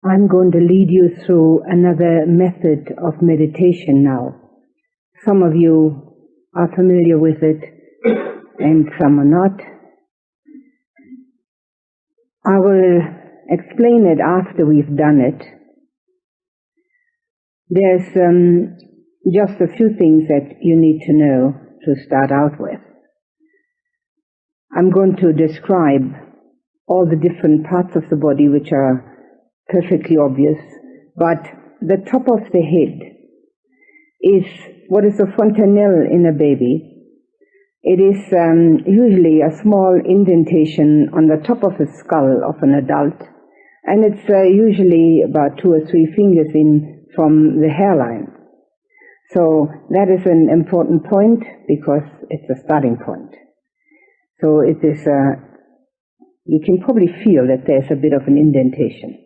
I'm going to lead you through another method of meditation now. Some of you are familiar with it and some are not. I will explain it after we've done it. There's just a few things that you need to know to start out with. I'm going to describe all the different parts of the body which are perfectly obvious, but the top of the head is what is a fontanelle in a baby. It is usually a small indentation on the top of the skull of an adult, and it's usually about 2 or 3 fingers in from the hairline. So that is an important point because it's a starting point. So it is, you can probably feel that there's a bit of an indentation.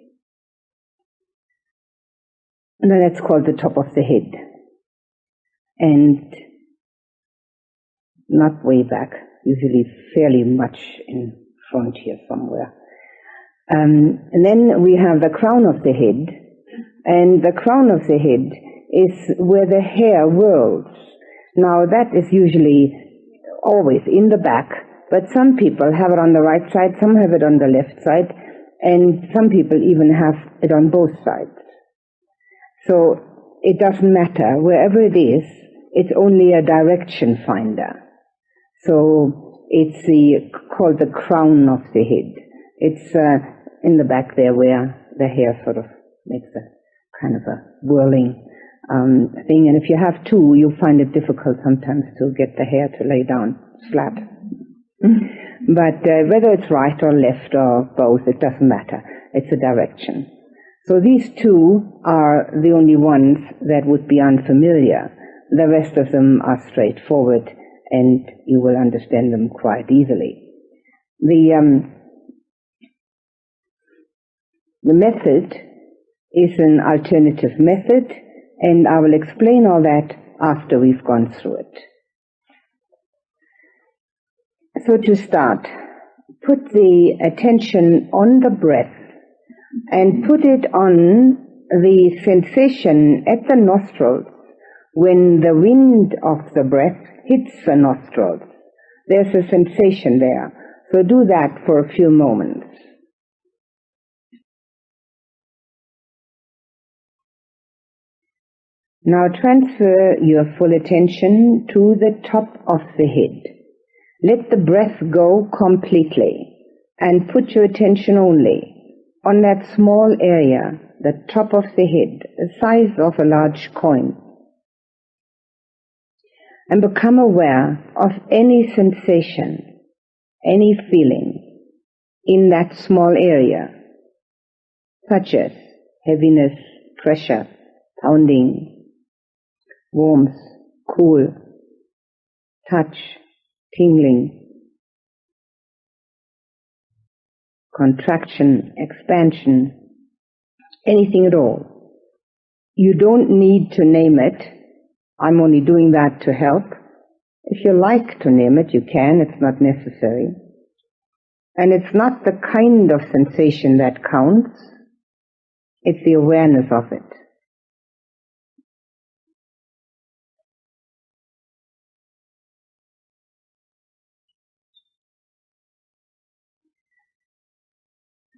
And then that's called the top of the head. And not way back, usually fairly much in front here somewhere. And then we have the crown of the head. And the crown of the head is where the hair whirls. Now that is usually always in the back, but some people have it on the right side, some have it on the left side, and some people even have it on both sides. So it doesn't matter. Wherever it is, it's only a direction finder. So it's called the crown of the head. It's in the back there where the hair sort of makes a kind of a whirling thing. And if you have two, you'll find it difficult sometimes to get the hair to lay down flat. But whether it's right or left or both, it doesn't matter. It's a direction. So these two are the only ones that would be unfamiliar. The rest of them are straightforward, and you will understand them quite easily. The method is an alternative method, and I will explain all that after we've gone through it. So to start, put the attention on the breath and put it on the sensation at the nostrils when the wind of the breath hits the nostrils. There's a sensation there. So do that for a few moments. Now transfer your full attention to the top of the head. Let the breath go completely and put your attention only on that small area, the top of the head, the size of a large coin. And become aware of any sensation, any feeling in that small area, such as heaviness, pressure, pounding, warmth, cool, touch, tingling, contraction, expansion, anything at all. You don't need to name it. I'm only doing that to help. If you like to name it, you can. It's not necessary. And it's not the kind of sensation that counts. It's the awareness of it.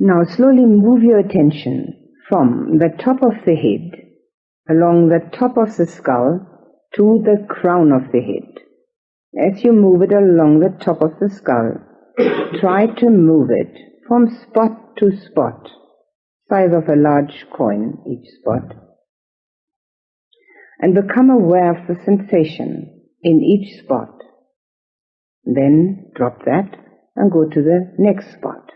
Now slowly move your attention from the top of the head, along the top of the skull, to the crown of the head. As you move it along the top of the skull, try to move it from spot to spot, size of a large coin each spot, and become aware of the sensation in each spot. Then drop that and go to the next spot.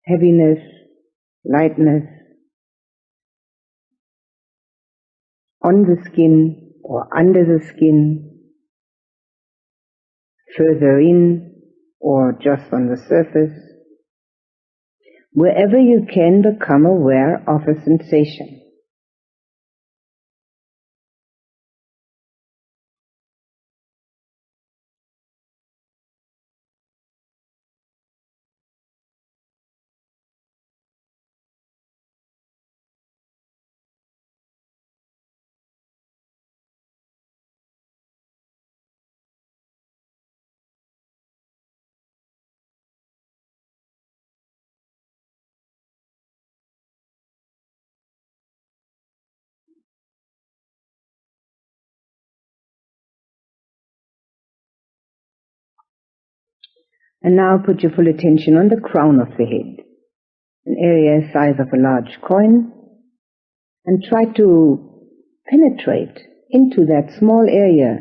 Heaviness, lightness, on the skin or under the skin, further in or just on the surface. Wherever you can, become aware of a sensation. And now put your full attention on the crown of the head, an area the size of a large coin, and try to penetrate into that small area,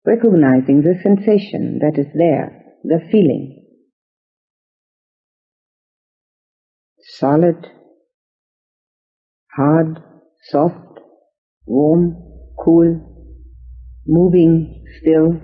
recognizing the sensation that is there, the feeling. Solid, hard, soft, warm, cool, moving, still.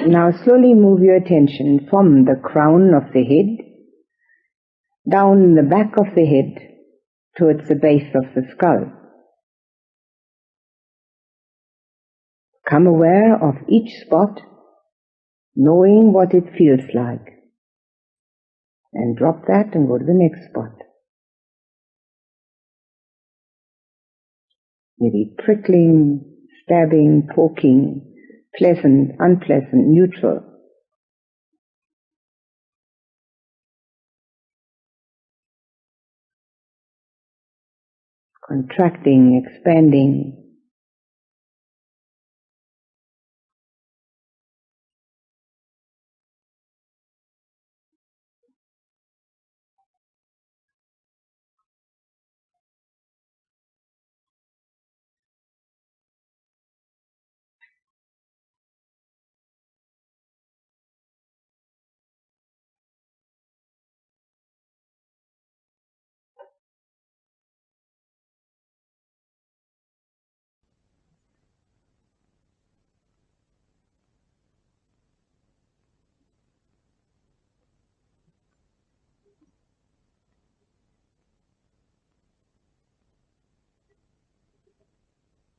Now slowly move your attention from the crown of the head down the back of the head towards the base of the skull. Come aware of each spot, knowing what it feels like. And drop that and go to the next spot. Maybe prickling, stabbing, poking, pleasant, unpleasant, neutral. Contracting, expanding.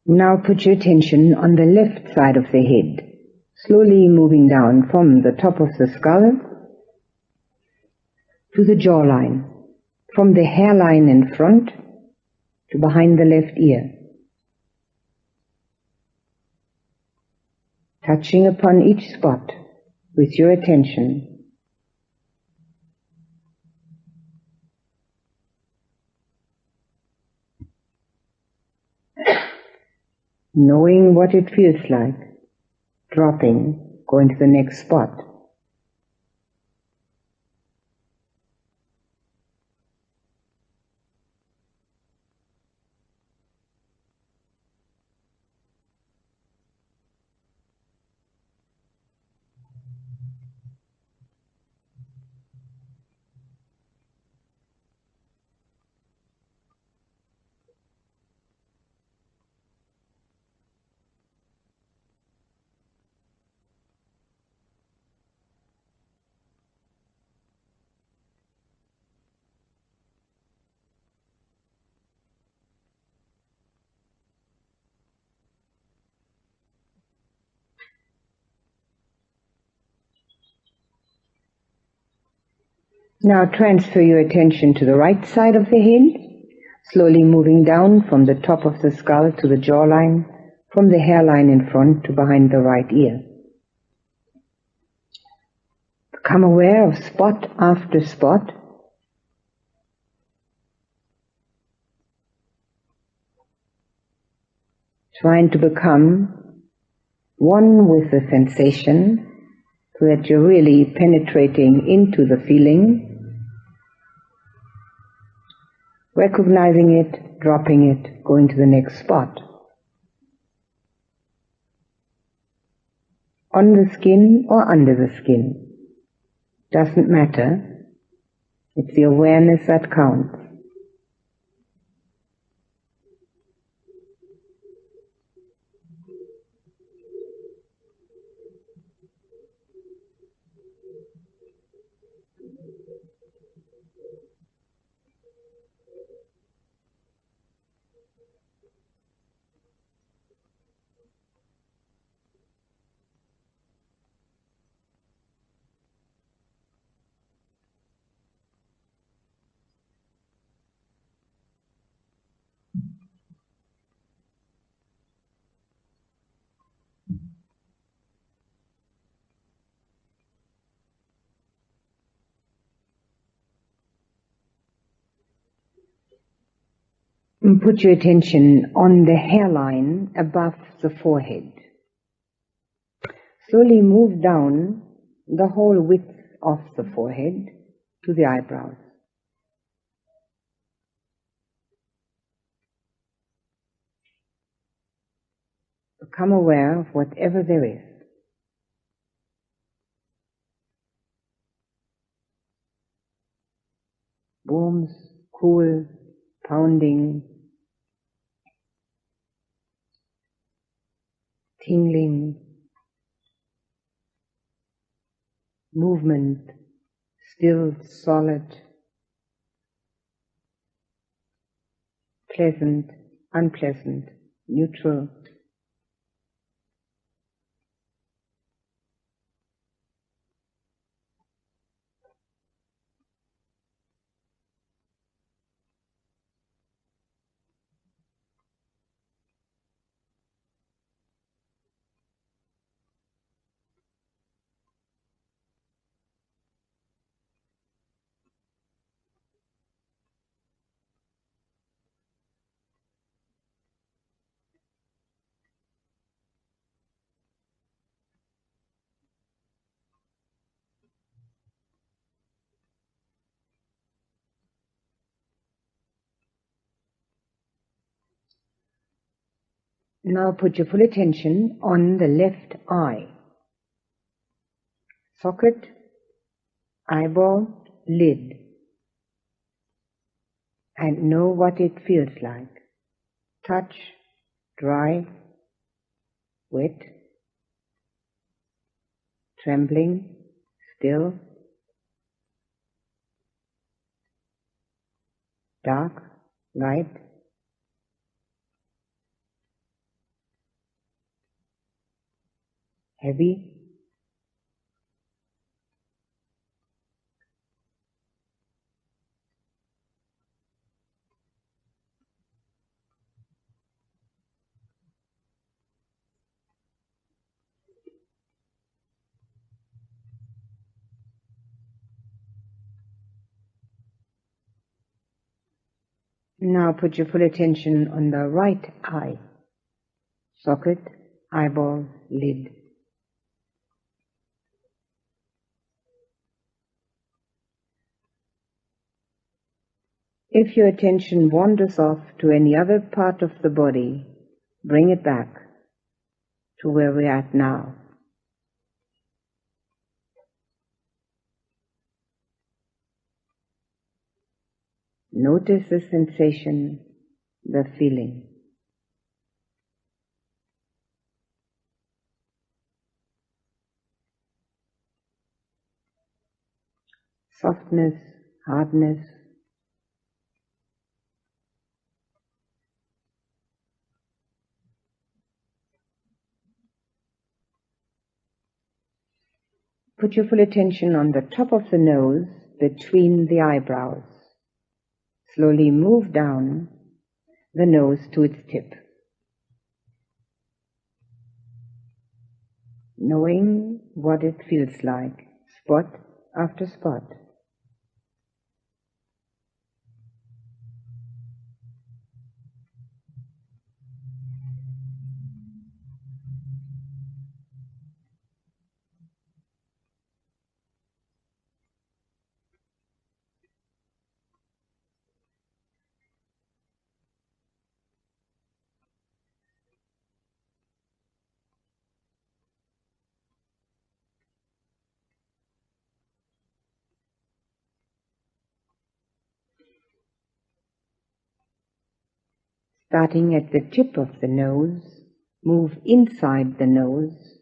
Now put your attention on the left side of the head, slowly moving down from the top of the skull to the jawline, from the hairline in front to behind the left ear. Touching upon each spot with your attention. Knowing what it feels like, dropping, going to the next spot. Now transfer your attention to the right side of the head, slowly moving down from the top of the skull to the jawline, from the hairline in front to behind the right ear. Become aware of spot after spot. Trying to become one with the sensation so that you're really penetrating into the feeling, recognizing it, dropping it, going to the next spot. On the skin or under the skin, doesn't matter. It's the awareness that counts. And put your attention on the hairline above the forehead. Slowly move down the whole width of the forehead to the eyebrows. Become aware of whatever there is. Warmth, cool, pounding, tingling, movement, still, solid, pleasant, unpleasant, neutral. Now put your full attention on the left eye. Socket, eyeball, lid. And know what it feels like. Touch, dry, wet, trembling, still, dark, light, heavy, Now put your full attention on the right eye. Socket, eyeball, lid. If your attention wanders off to any other part of the body, bring it back to where we're at now. Notice the sensation, the feeling. Softness, hardness. Put your full attention on the top of the nose, between the eyebrows. Slowly move down the nose to its tip. Knowing what it feels like, spot after spot. Starting at the tip of the nose, move inside the nose,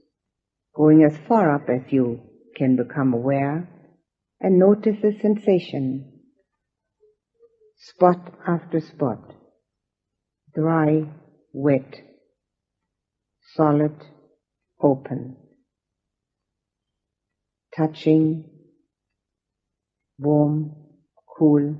going as far up as you can become aware, and notice the sensation, spot after spot, dry, wet, solid, open, touching, warm, cool.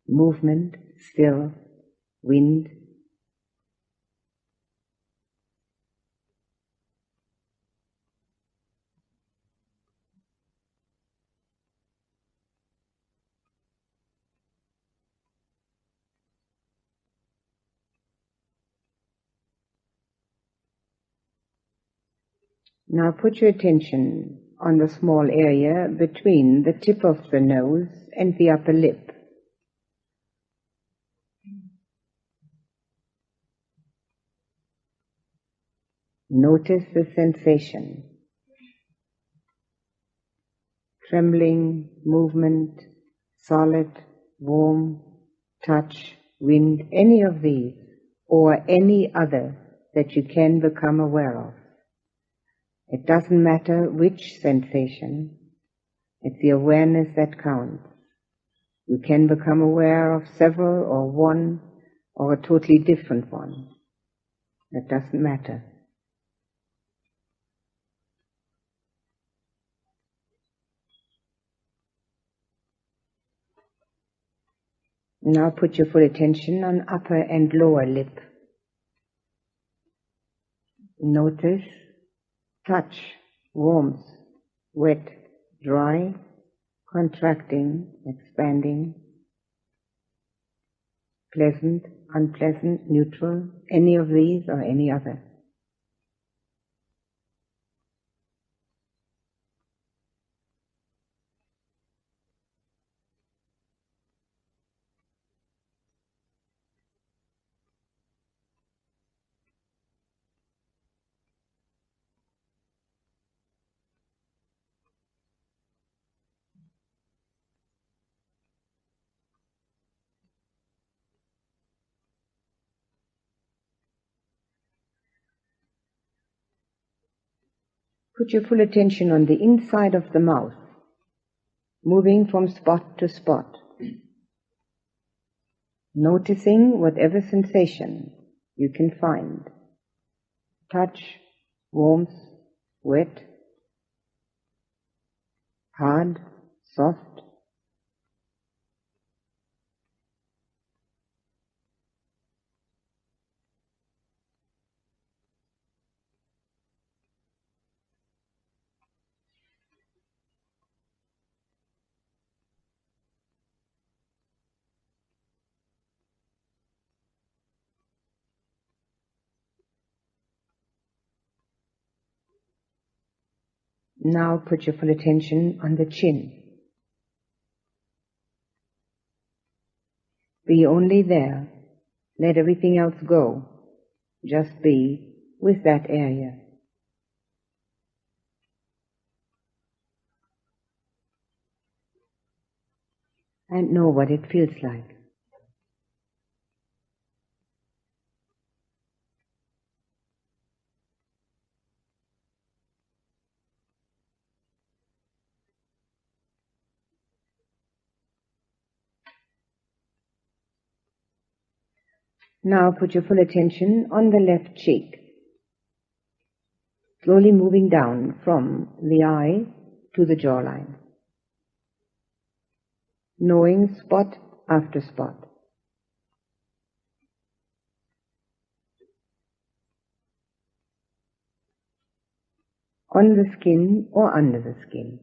Movement, still, wind. Now put your attention on the small area between the tip of the nose and the upper lip. Notice the sensation. Trembling, movement, solid, warm, touch, wind, any of these, or any other that you can become aware of. It doesn't matter which sensation, it's the awareness that counts. You can become aware of several or one or a totally different one. That doesn't matter. Now put your full attention on upper and lower lip. Notice touch, warmth, wet, dry, contracting, expanding, pleasant, unpleasant, neutral, any of these or any other. Put your full attention on the inside of the mouth, moving from spot to spot, noticing whatever sensation you can find. Touch, warmth, wet, hard, soft. Now put your full attention on the chin. Be only there. Let everything else go. Just be with that area. And know what it feels like. Now put your full attention on the left cheek, slowly moving down from the eye to the jawline, knowing spot after spot. On the skin or under the skin.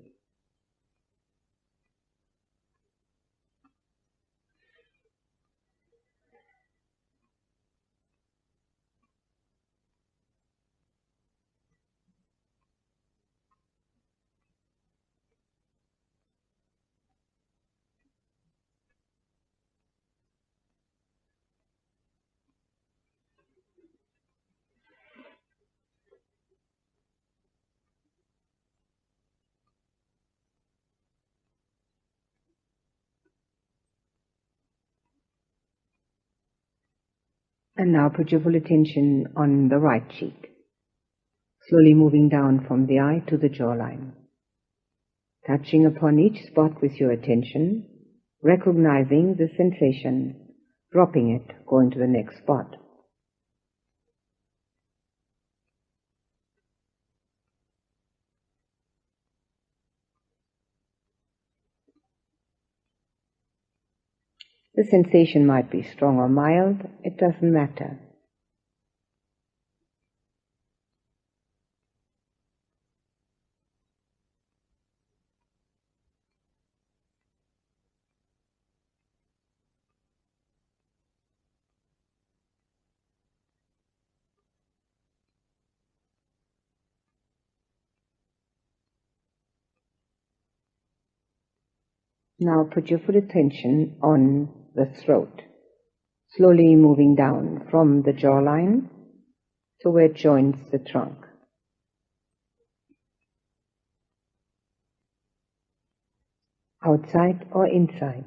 And now put your full attention on the right cheek, slowly moving down from the eye to the jawline, touching upon each spot with your attention, recognizing the sensation, dropping it, going to the next spot. The sensation might be strong or mild, it doesn't matter. Now put your full attention on the throat, slowly moving down from the jawline to where it joins the trunk. Outside or inside,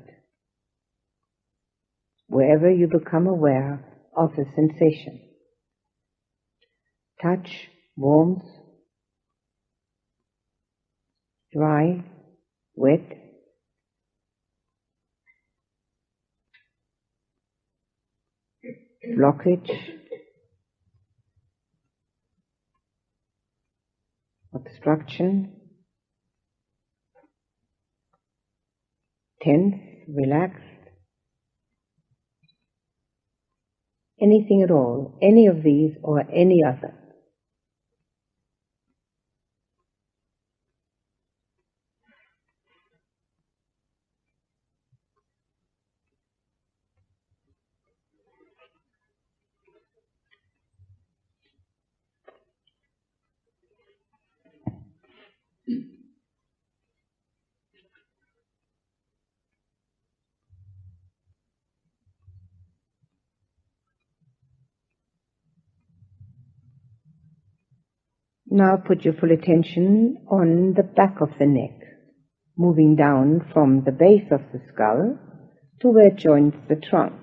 wherever you become aware of the sensation. Touch, warmth, dry, wet, blockage, obstruction, tense, relaxed, anything at all, any of these or any other. Now put your full attention on the back of the neck, moving down from the base of the skull to where it joins the trunk.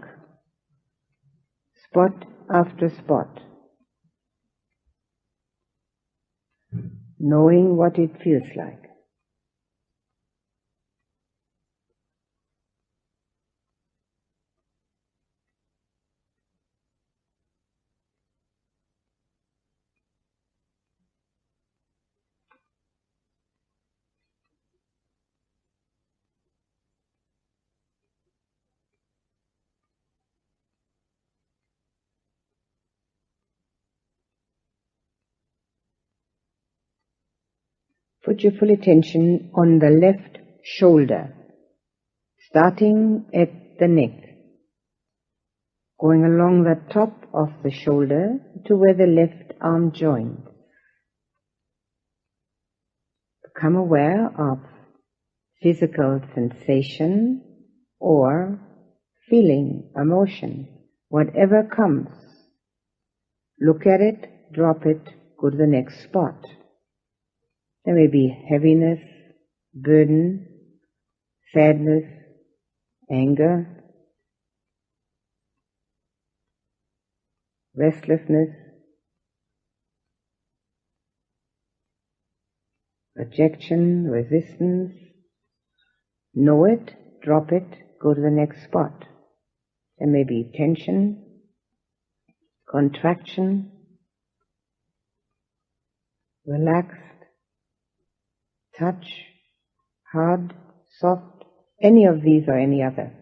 Spot after spot, knowing what it feels like. Put your full attention on the left shoulder, starting at the neck, going along the top of the shoulder to where the left arm joins. Become aware of physical sensation or feeling, emotion, whatever comes. Look at it, drop it, go to the next spot. There may be heaviness, burden, sadness, anger, restlessness, rejection, resistance. Know it, drop it, go to the next spot. There may be tension, contraction, relaxed, touch, hard, soft, any of these or any other.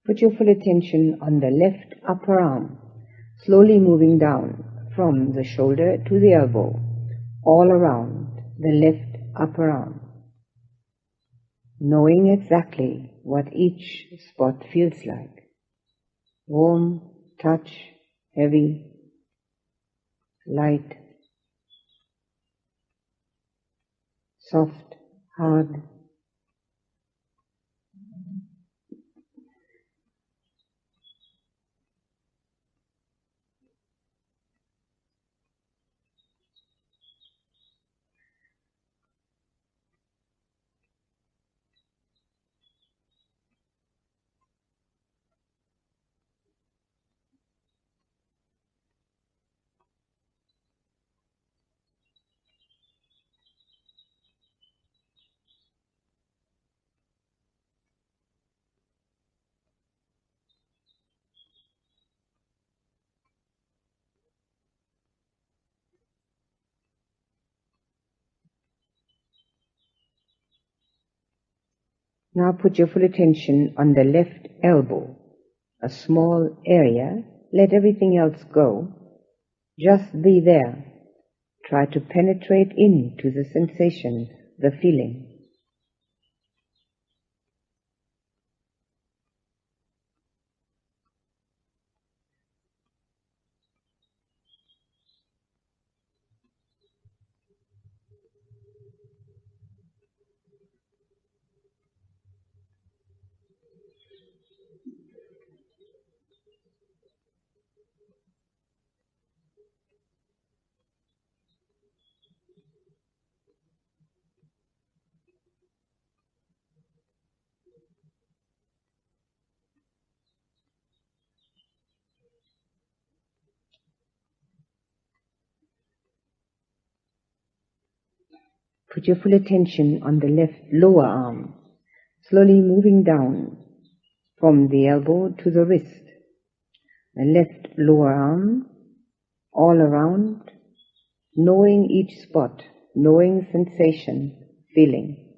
Put your full attention on the left upper arm, slowly moving down from the shoulder to the elbow, all around the left upper arm, knowing exactly what each spot feels like. Warm, touch, heavy, light, soft, hard. Now put your full attention on the left elbow, a small area. Let everything else go. Just be there. Try to penetrate into the sensation, the feeling. Put your full attention on the left lower arm, slowly moving down from the elbow to the wrist. The left lower arm, all around, knowing each spot, knowing sensation, feeling.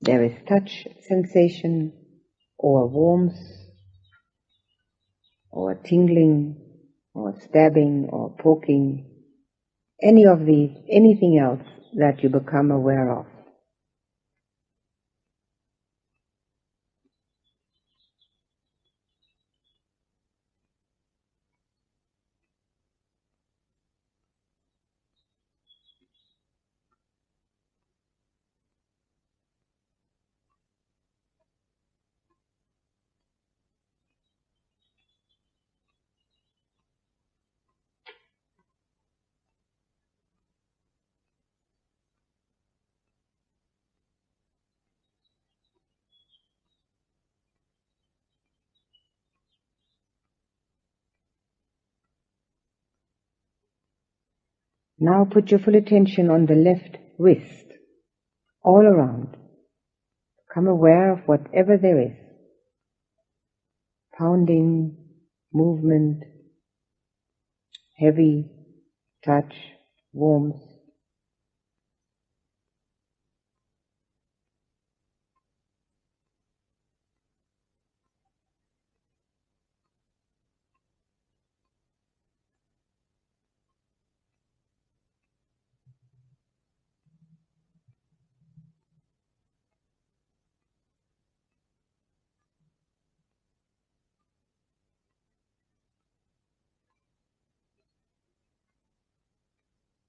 There is touch sensation, or warmth, or tingling, or stabbing, or poking, anything else that you become aware of. Now put your full attention on the left wrist, all around. Become aware of whatever there is. Pounding, movement, heavy, touch, warmth.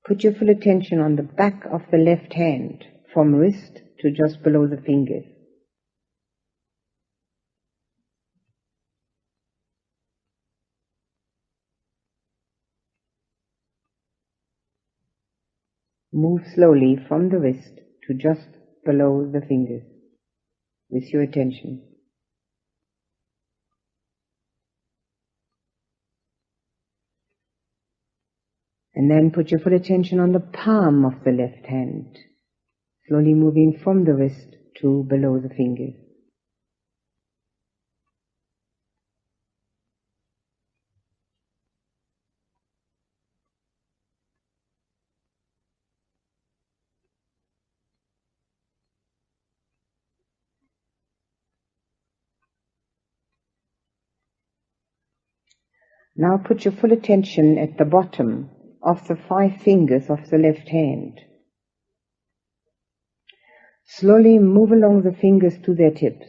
Put your full attention on the back of the left hand, from wrist to just below the fingers. Move slowly from the wrist to just below the fingers with your attention. And then put your full attention on the palm of the left hand, slowly moving from the wrist to below the fingers. Now put your full attention at the bottom of the 5 fingers of the left hand. Slowly move along the fingers to their tips.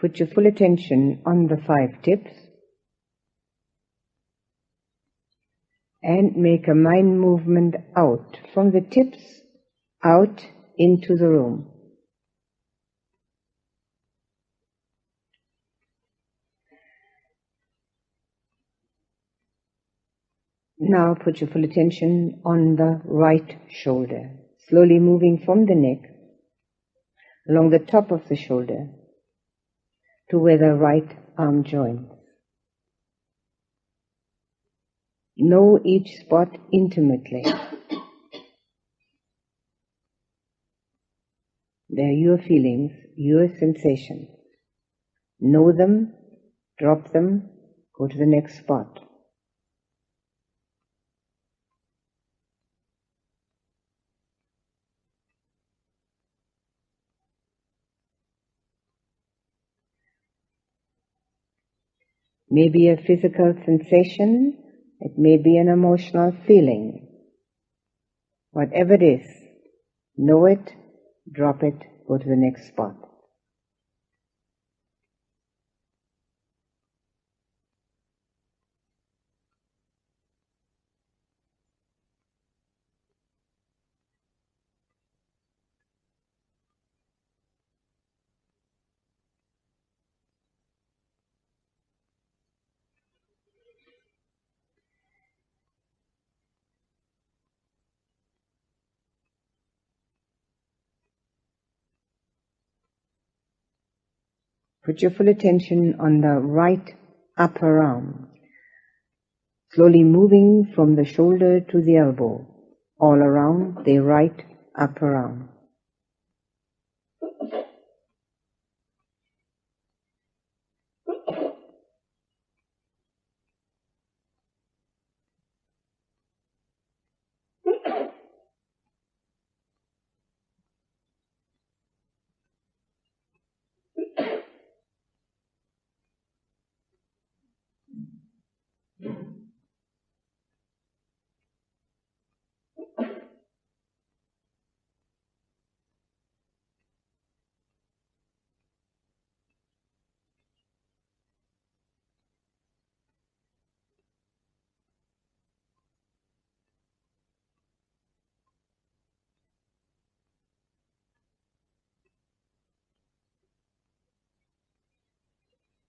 Put your full attention on the 5 tips and make a mind movement out from the tips, out into the room. Now put your full attention on the right shoulder, slowly moving from the neck, along the top of the shoulder, to where the right arm joins. Know each spot intimately. They are your feelings, your sensations. Know them Drop them, go to the next spot. Maybe a physical sensation, it may be an emotional feeling. Whatever it is, know it, drop it, go to the next spot. Put your full attention on the right upper arm, slowly moving from the shoulder to the elbow, all around the right upper arm.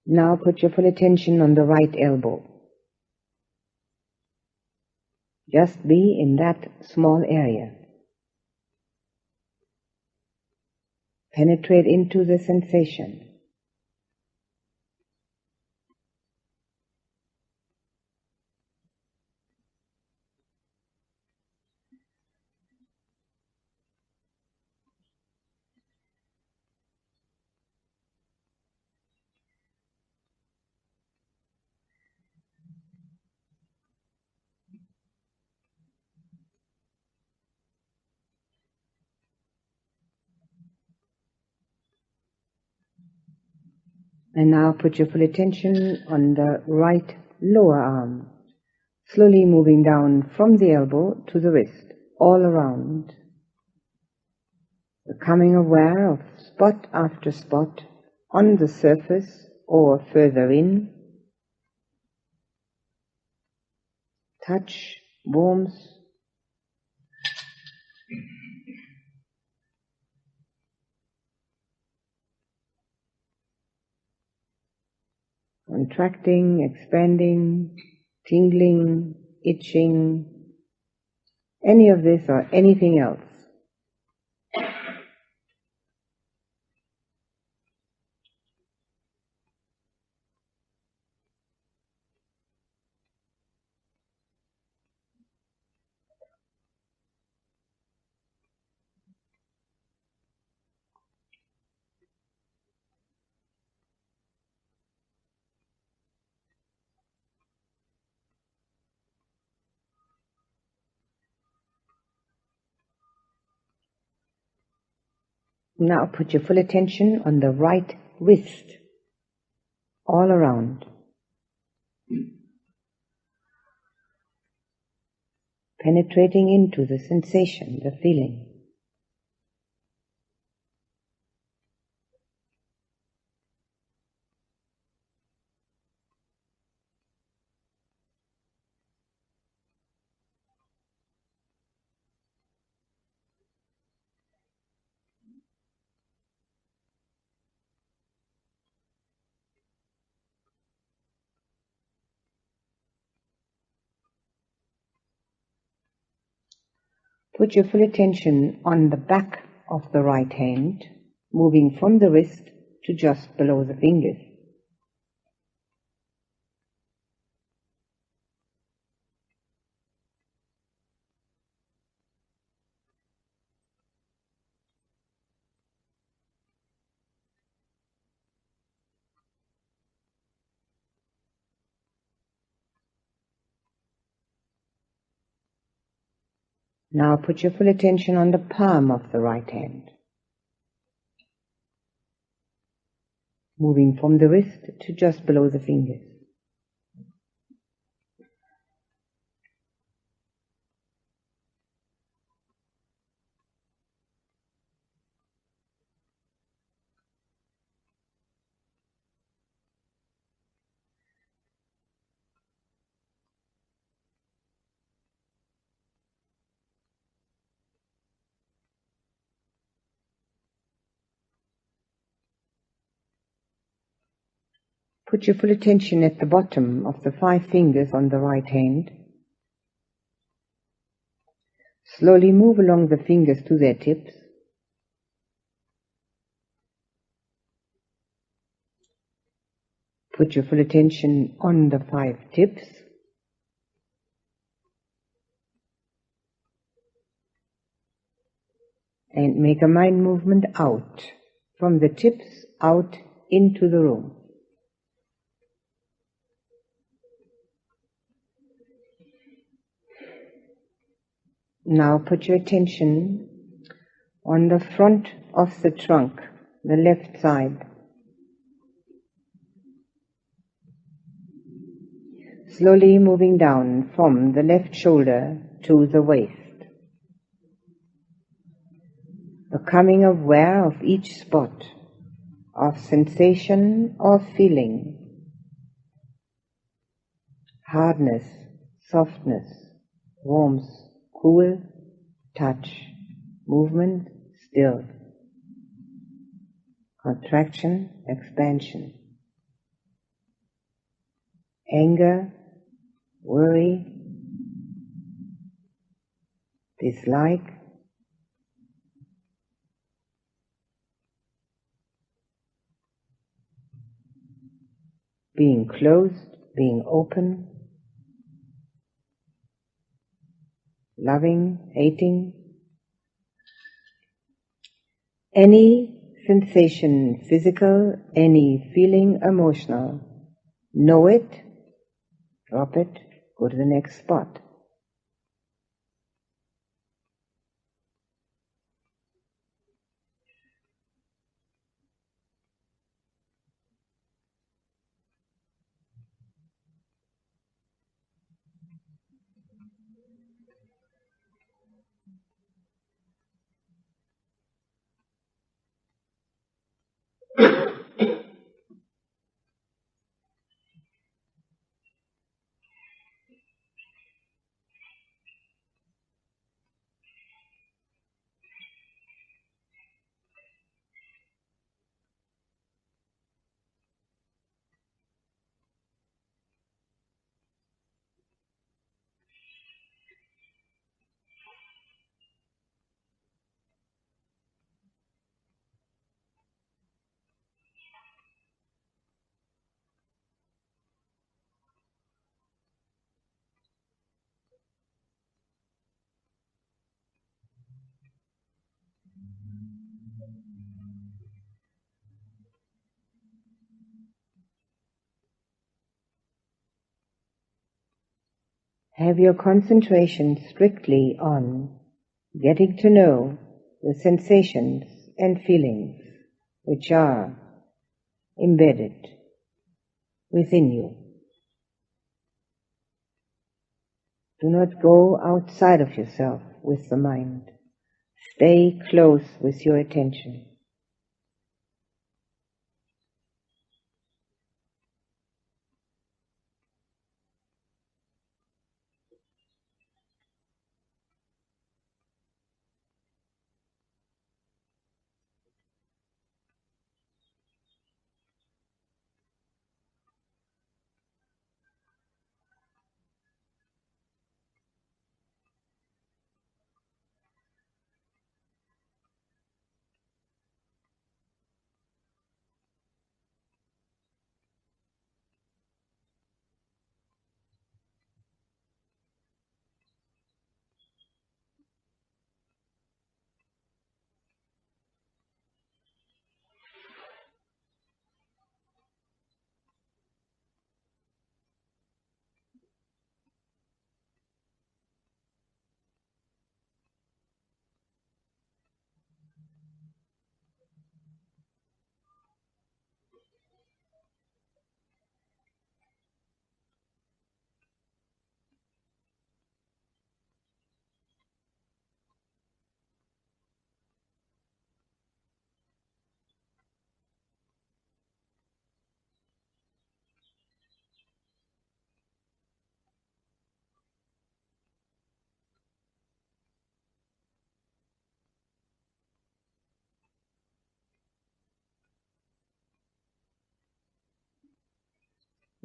Now put your full attention on the right elbow. Just be in that small area. Penetrate into the sensation. And now put your full attention on the right lower arm, slowly moving down from the elbow to the wrist, all around. Becoming aware of spot after spot on the surface or further in. Touch, warmth, contracting, expanding, tingling, itching, any of this or anything else. Now put your full attention on the right wrist, all around. Penetrating into the sensation, the feeling. Put your full attention on the back of the right hand, moving from the wrist to just below the fingers. Now put your full attention on the palm of the right hand, moving from the wrist to just below the fingers. Put your full attention at the bottom of the 5 fingers on the right hand. Slowly move along the fingers to their tips. Put your full attention on the 5 tips. And make a mind movement out, from the tips out into the room. Now put your attention on the front of the trunk, the left side. Slowly moving down from the left shoulder to the waist. Becoming aware of each spot of sensation or feeling. Hardness, softness, warmth, cool, touch, movement, still. Contraction, expansion. Anger, worry, dislike, being closed, being open, loving, hating. Any sensation, physical, any feeling, emotional, know it, drop it, go to the next spot. Have your concentration strictly on getting to know the sensations and feelings which are embedded within you. Do not go outside of yourself with the mind. Stay close with your attention.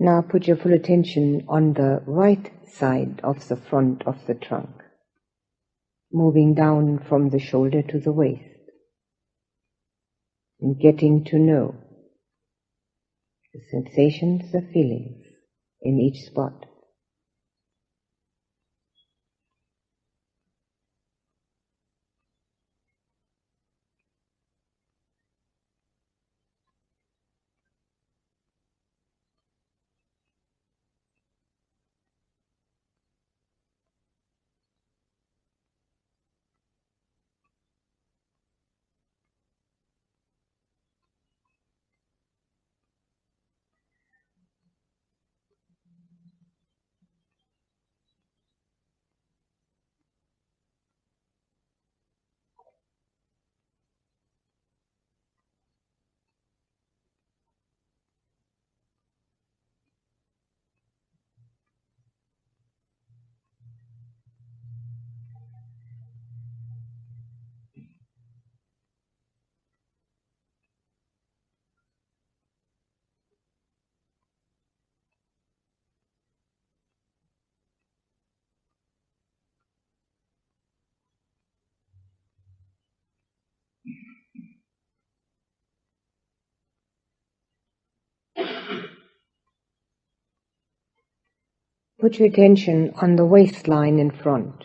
Now put your full attention on the right side of the front of the trunk, moving down from the shoulder to the waist, and getting to know the sensations, the feelings in each spot. Put your attention on the waistline in front.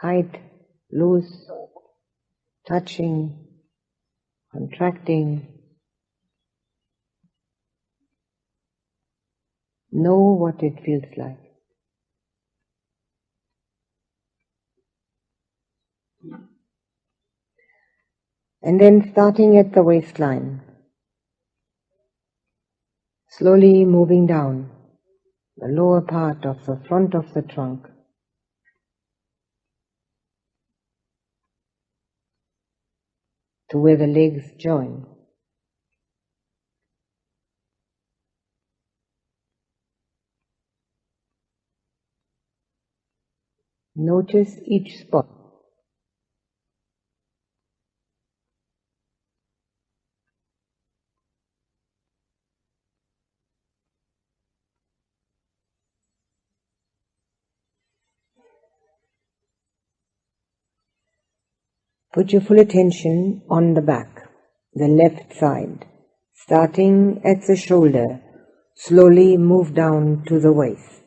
Tight, loose, touching, contracting. Know what it feels like. And then starting at the waistline, slowly moving down the lower part of the front of the trunk, to where the legs join. Notice each spot. Put your full attention on the back, the left side. Starting at the shoulder, slowly move down to the waist.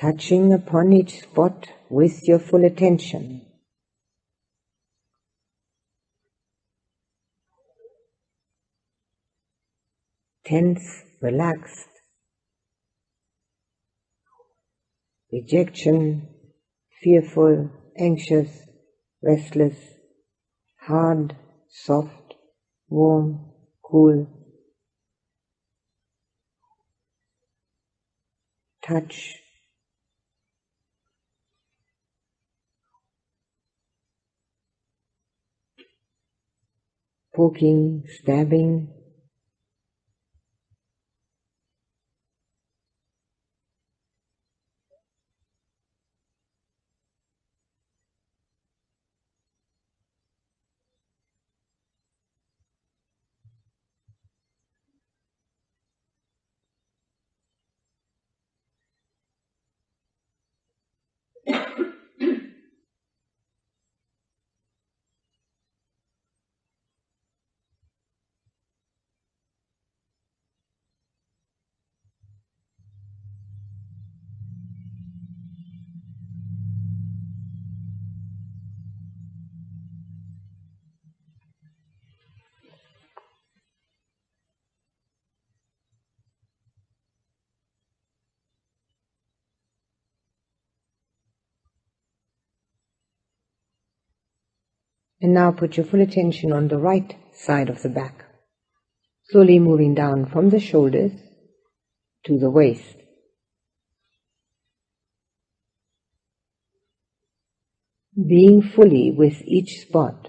Touching upon each spot with your full attention. Tense, relaxed. Rejection, fearful, anxious, restless, hard, soft, warm, cool. Touch. Poking, stabbing. And now put your full attention on the right side of the back, slowly moving down from the shoulders to the waist. Being fully with each spot.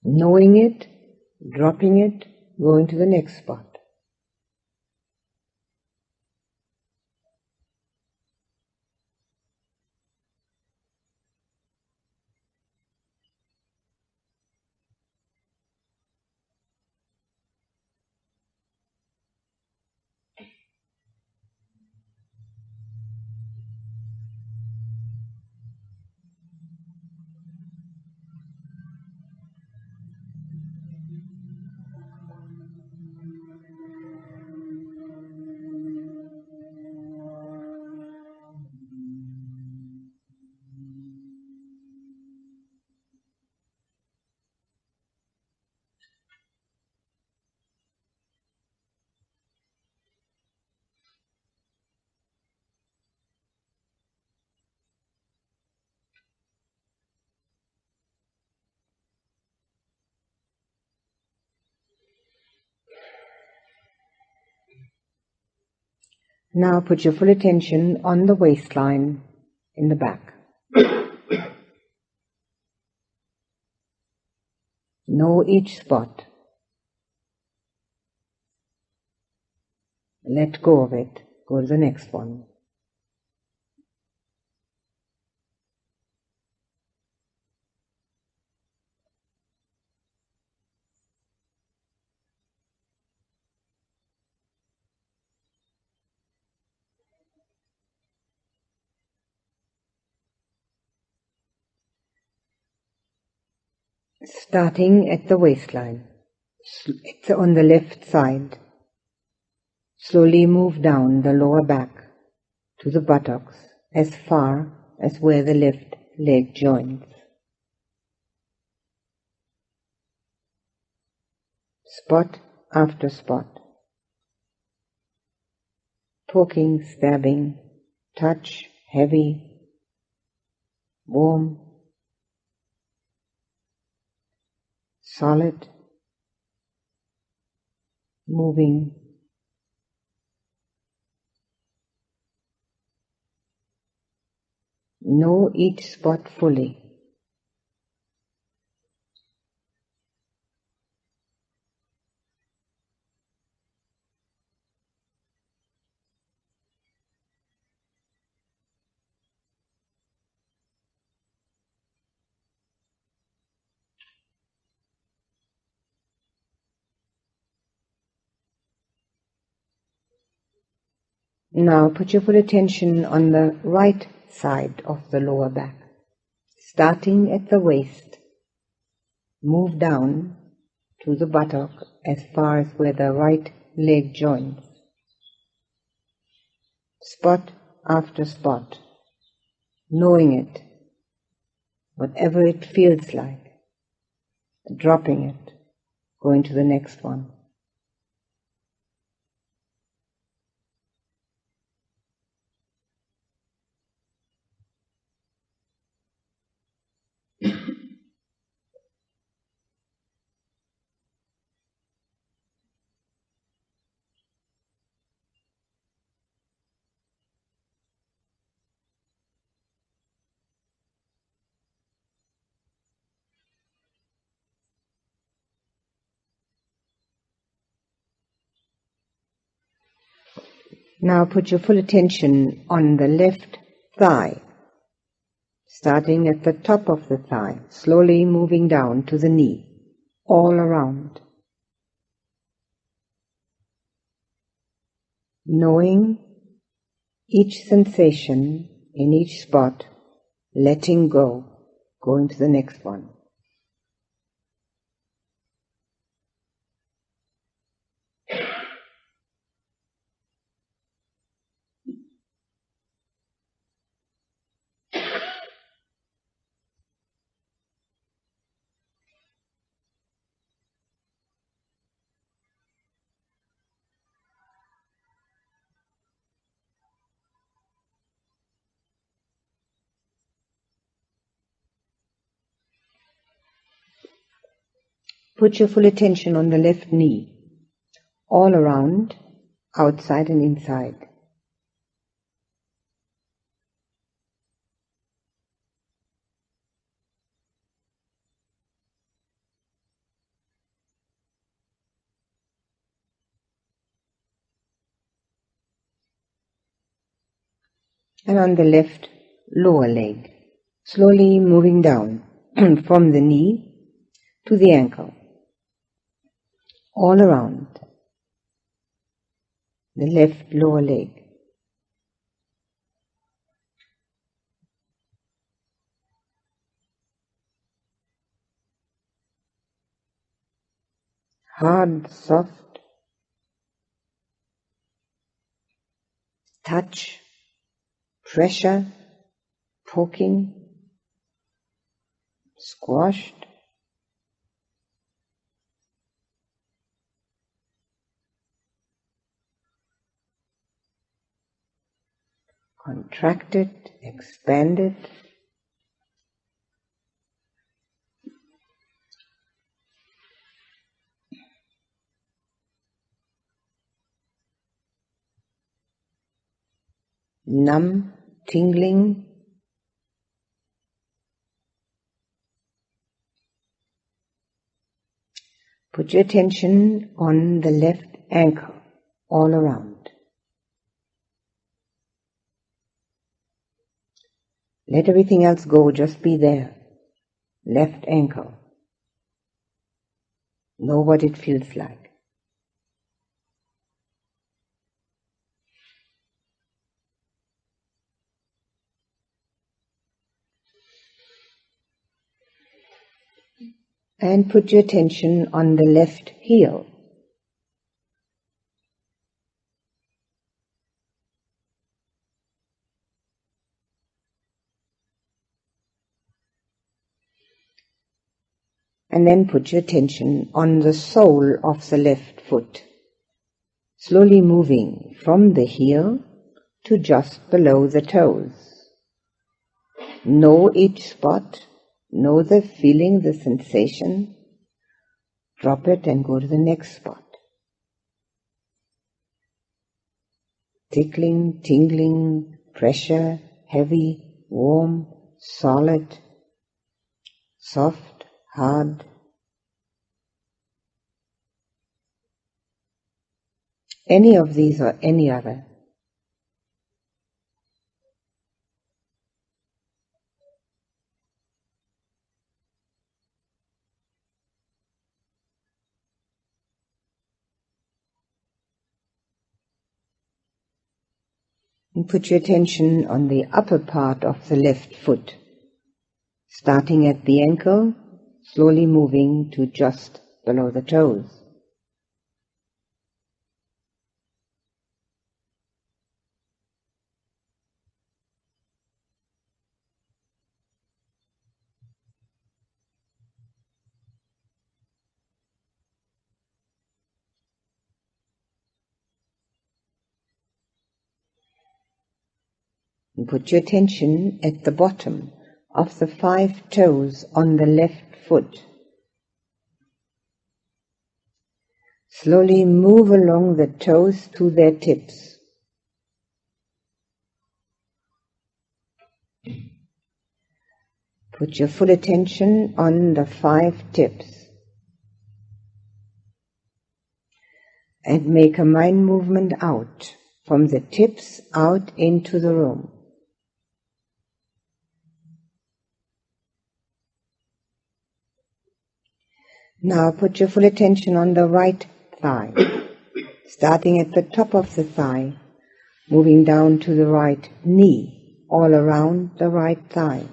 Knowing it, dropping it, going to the next spot. Now put your full attention on the waistline in the back. Know each spot. Let go of it. Go to the next one. Starting at the waistline. It's on the left side. Slowly move down the lower back to the buttocks as far as where the left leg joins. Spot after spot. Poking, stabbing, touch, heavy, warm, solid, moving. Know each spot fully. Now put your full attention on the right side of the lower back. Starting at the waist, move down to the buttock as far as where the right leg joins. Spot after spot, knowing it, whatever it feels like, dropping it, going to the next one. Now put your full attention on the left thigh, starting at the top of the thigh, slowly moving down to the knee, all around. Knowing each sensation in each spot, letting go, going to the next one. Put your full attention on the left knee, all around, outside and inside. And on the left lower leg, slowly moving down from the knee to the ankle, all around the left lower leg. Hard, soft touch, pressure, poking, squashed. Contracted, expanded. Numb, tingling. Put your attention on the left ankle, all around. Let everything else go, just be there. Left ankle. Know what it feels like. And put your attention on the left heel. And then put your attention on the sole of the left foot, slowly moving from the heel to just below the toes. Know each spot, know the feeling, the sensation. Drop it and go to the next spot. Tickling, tingling, pressure, heavy, warm, solid, soft, hard. Any of these or any other. And put your attention on the upper part of the left foot, starting at the ankle, slowly moving to just below the toes. And put your attention at the bottom of the 5 toes on the left foot. Slowly move along the toes to their tips. Put your full attention on the 5 tips. And make a mind movement out, from the tips out into the room. Now put your full attention on the right thigh, starting at the top of the thigh, moving down to the right knee, all around the right thigh.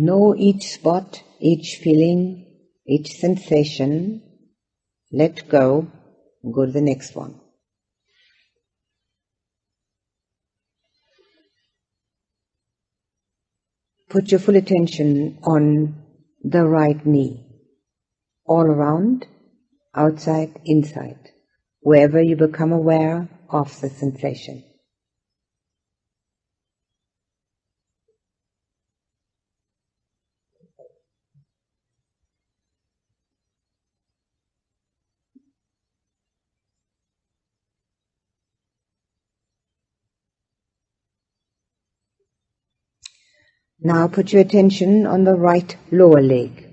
Know each spot, each feeling, each sensation. Let go and go to the next one. Put your full attention on the right knee, all around, outside, inside, wherever you become aware of the sensation. Now put your attention on the right lower leg,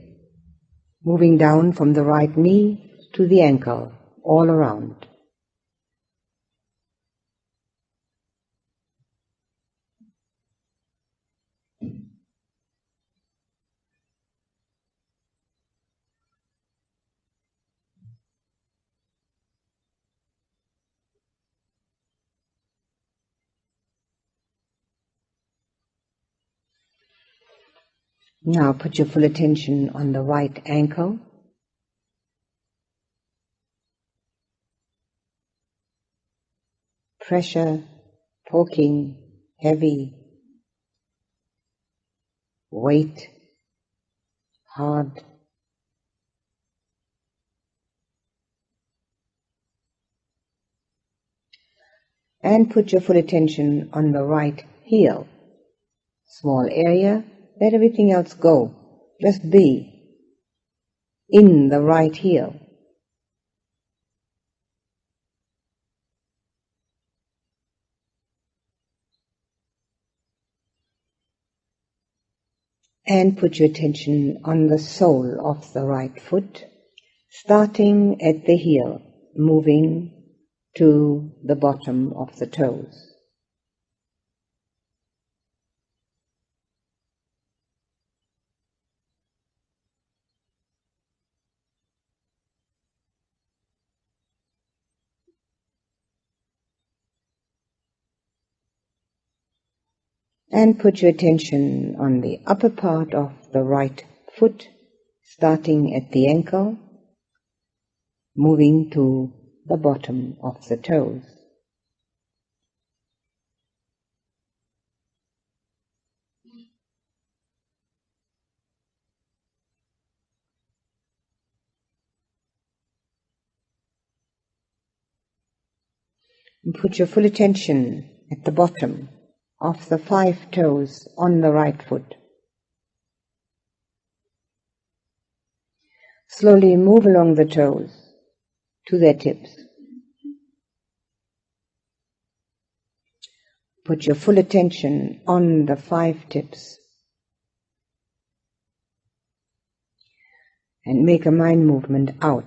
moving down from the right knee to the ankle, all around. Now put your full attention on the right ankle. Pressure, poking, heavy, weight, hard. And put your full attention on the right heel. Small area, let everything else go. Just be in the right heel. And put your attention on the sole of the right foot, starting at the heel, moving to the bottom of the toes. And put your attention on the upper part of the right foot, starting at the ankle, moving to the bottom of the toes. And put your full attention at the bottom of the 5 toes on the right foot. Slowly move along the toes to their tips. Put your full attention on the 5 tips and make a mind movement out